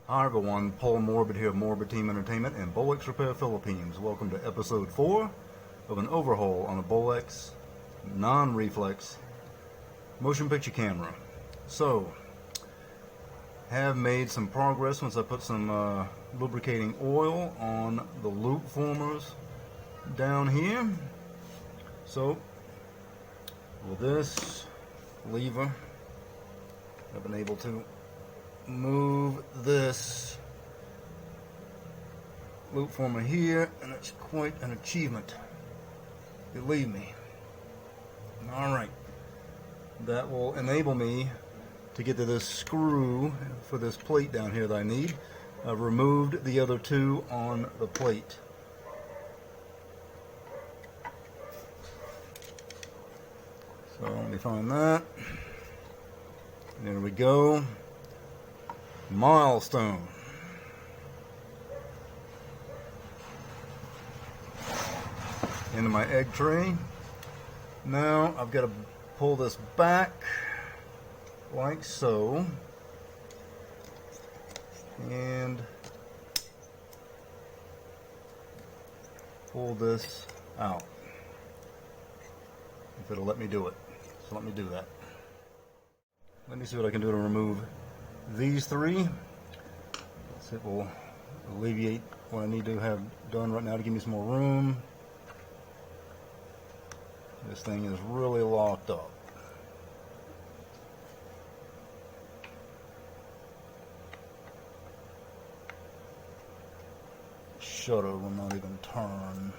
Hi everyone, Paul Morbid here of Morbid Team Entertainment and Bolex Repair Philippines. Welcome to episode 4 of an overhaul on a Bolex Non-Reflex motion picture camera. So, have made some progress once I put some lubricating oil on the loop formers down here. So, with this lever, I've been able to move this loop former here, and it's quite an achievement, believe me. Alright, that will enable me to get to this screw for this plate down here that I need. I've removed the other two on the plate. So let me find that. There we go. Milestone. Into my egg tray. Now I've got to pull this back like so, and pull this out if it'll let me do it. So let me do that. Let me see what I can do to remove these three. It will alleviate what I need to have done right now to give me some more room. This thing is really locked up. Shutter will not even turn.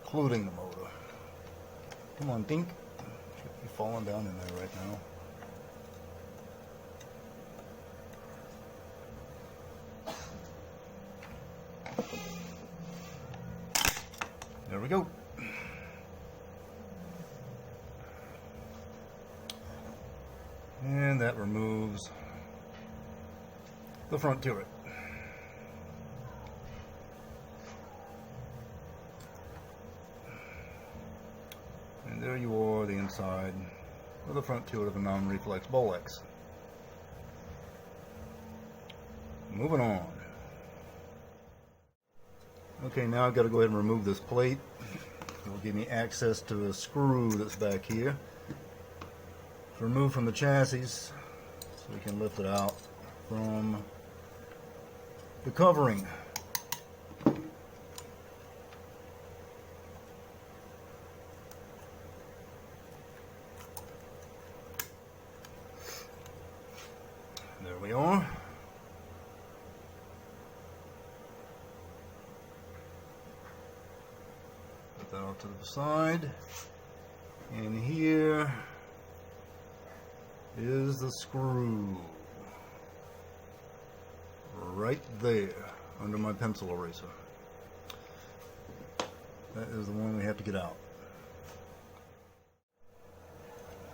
Including the motor. Come on, Dink. Should be falling down in there right now. There we go. And that removes the front turret. And there you are, the inside of the front turret of a non-reflex Bolex. Moving on. Okay, now I've got to go ahead and remove this plate. It will give me access to a screw that's back here. It's removed from the chassis, so we can lift it out from the covering. There we are. Put that off to the side. And here is the screw. Right there, under my pencil eraser. That is the one we have to get out.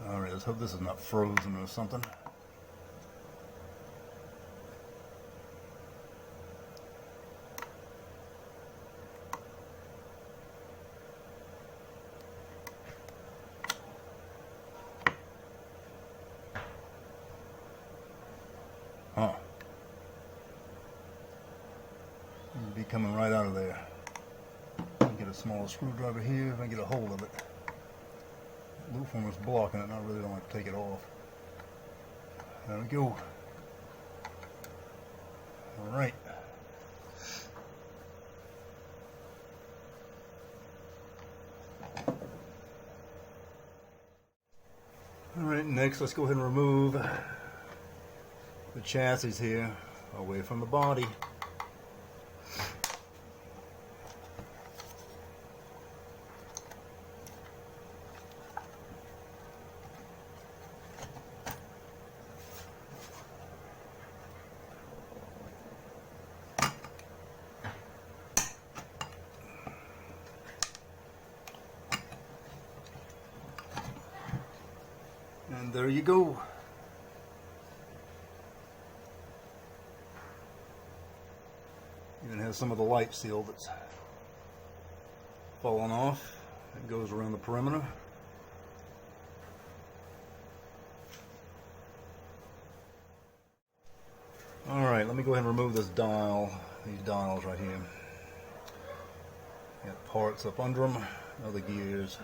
Alright, let's hope this is not frozen or something. Huh. It'll be coming right out of there. Get a small screwdriver here if I get a hold of it. The loop former's blocking it and I really don't want to take it off. There we go. Alright. Alright, next let's go ahead and remove the chassis here away from the body. And there you go. Even has some of the light seal that's fallen off. It goes around the perimeter. let me go ahead and remove this dial, these dials right here. Got parts up under them, other gears.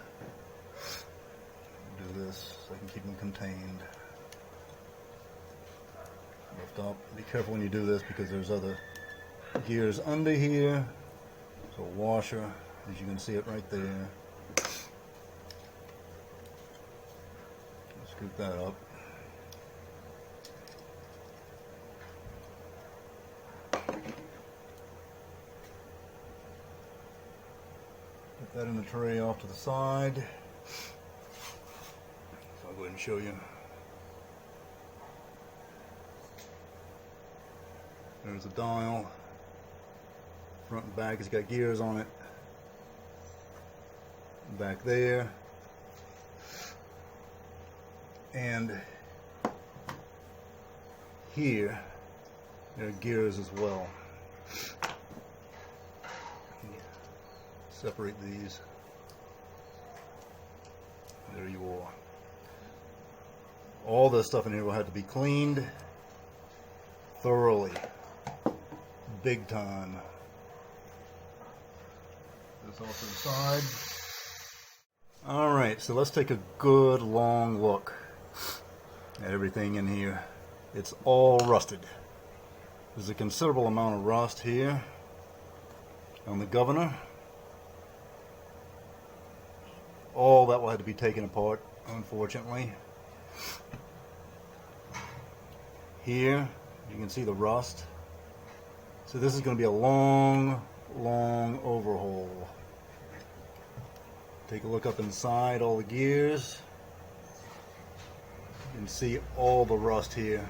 Do this so I can keep them contained. Lift up. Be careful when you do this because there's other gears under here. So a washer, as you can see it right there. Scoop that up. Put that in the tray off to the side. So I'll go ahead and show you. There's a dial. Front and back has got gears on it. Back there. And here there are gears as well. Separate these. There you are. All this stuff in here will have to be cleaned thoroughly. Big time. This off to the side. Alright, so let's take a good long look at everything in here. It's all rusted. There's a considerable amount of rust here on the governor. All that will have to be taken apart, unfortunately. Here, you can see the rust. So this is going to be a long, long overhaul. Take a look up inside all the gears. You can see all the rust here.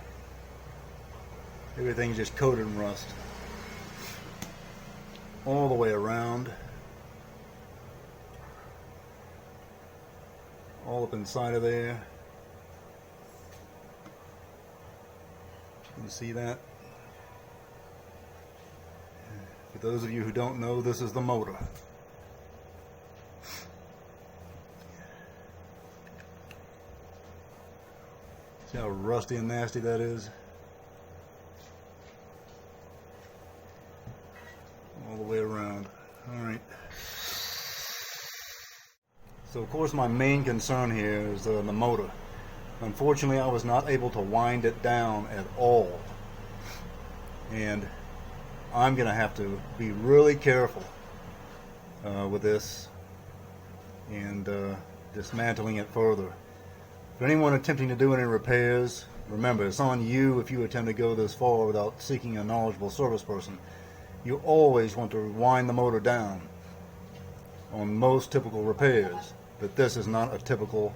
Everything's just coated in rust. All the way around. All up inside of there. You can see that. For those of you who don't know, this is the motor. See how rusty and nasty that is? All the way around. Alright. So of course my main concern here is the motor. Unfortunately, I was not able to wind it down at all. And I'm going to have to be really careful with this and dismantling it further. For anyone attempting to do any repairs, remember, it's on you if you attempt to go this far without seeking a knowledgeable service person. You always want to wind the motor down on most typical repairs, but this is not a typical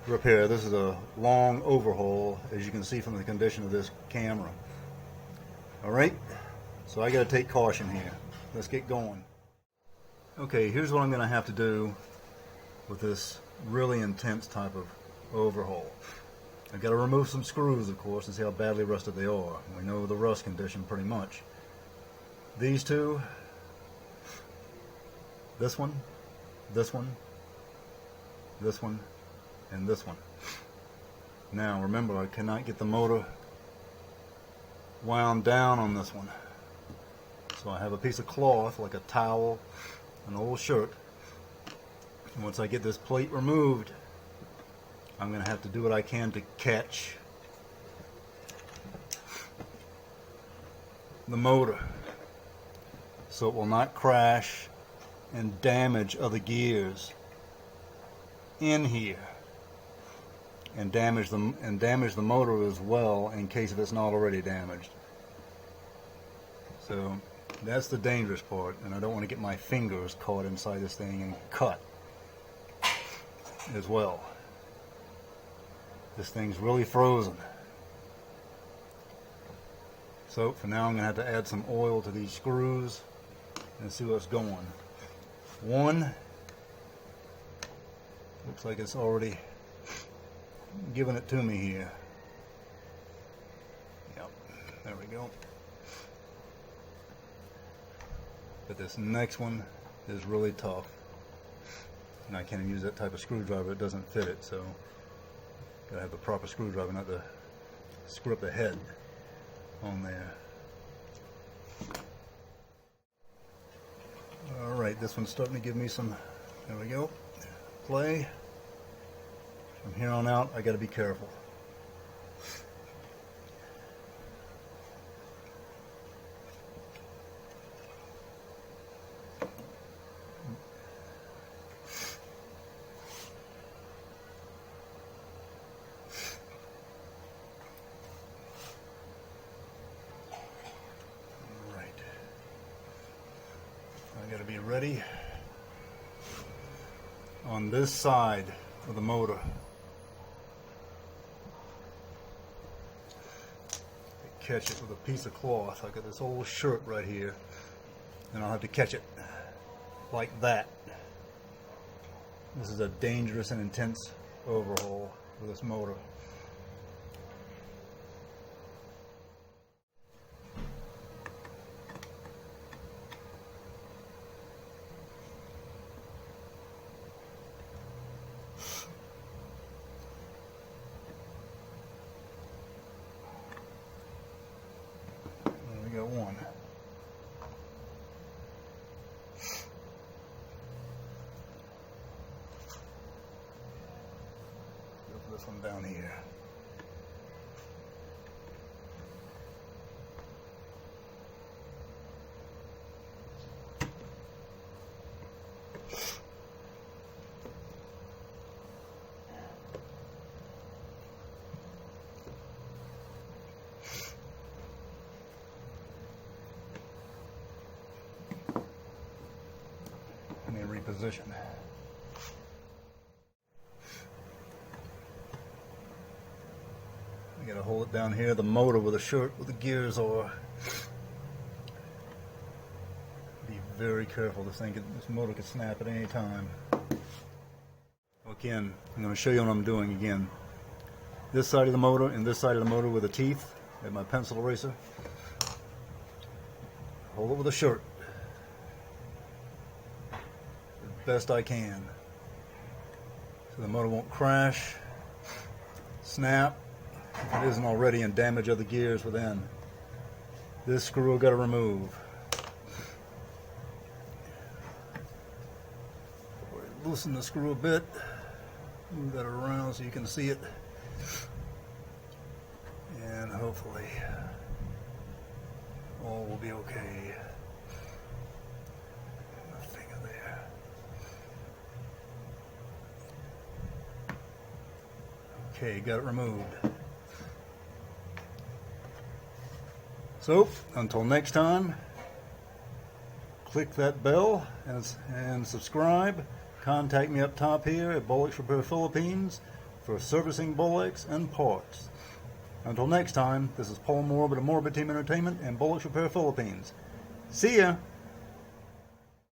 repair. This is a long overhaul, as you can see from the condition of this camera. Alright, so I got to take caution here. Let's get going. Okay, here's what I'm going to have to do with this really intense type of overhaul. I've got to remove some screws, of course, and see how badly rusted they are. We know the rust condition pretty much. These two, this one, this one, this one, and this one. Now remember, I cannot get the motor wound down on this one. So I have a piece of cloth, like a towel, an old shirt. And once I get this plate removed, I'm going to have to do what I can to catch the motor so it will not crash and damage other gears in here, and damage the motor as well in case if it's not already damaged. So that's the dangerous part, and I don't want to get my fingers caught inside this thing and cut as well. This thing's really frozen. So for now I'm going to have to add some oil to these screws and see what's going. One looks like it's already giving it to me here. Yep, there we go. But this next one is really tough. And I can't use that type of screwdriver, it doesn't fit it, so gotta have the proper screwdriver, not to screw up the head on there. Alright, this one's starting to give me some, there we go, play. From here on out, I gotta be careful. I got to be ready on this side of the motor. Catch it with a piece of cloth. I got this old shirt right here, and I'll have to catch it like that. This is a dangerous and intense overhaul for this motor. Got one. Put this one down here. Reposition. I gotta hold it down here, the motor with the shirt where the gears are. Be very careful. This motor could snap at any time. Again, I'm going to show you what I'm doing again. This side of the motor and this side of the motor with the teeth and my pencil eraser. Hold it with the shirt. Best I can, so the motor won't crash, snap if it isn't already, and damage other gears within. This screw I've got to remove. Loosen the screw a bit, move that around so you can see it, and hopefully all will be okay. Okay, got it removed. So, until next time, click that bell and subscribe. Contact me up top here at Bolex Repair Philippines for servicing Bolex and parts. Until next time, this is Paul Morbid of Morbid Team Entertainment and Bolex Repair Philippines. See ya!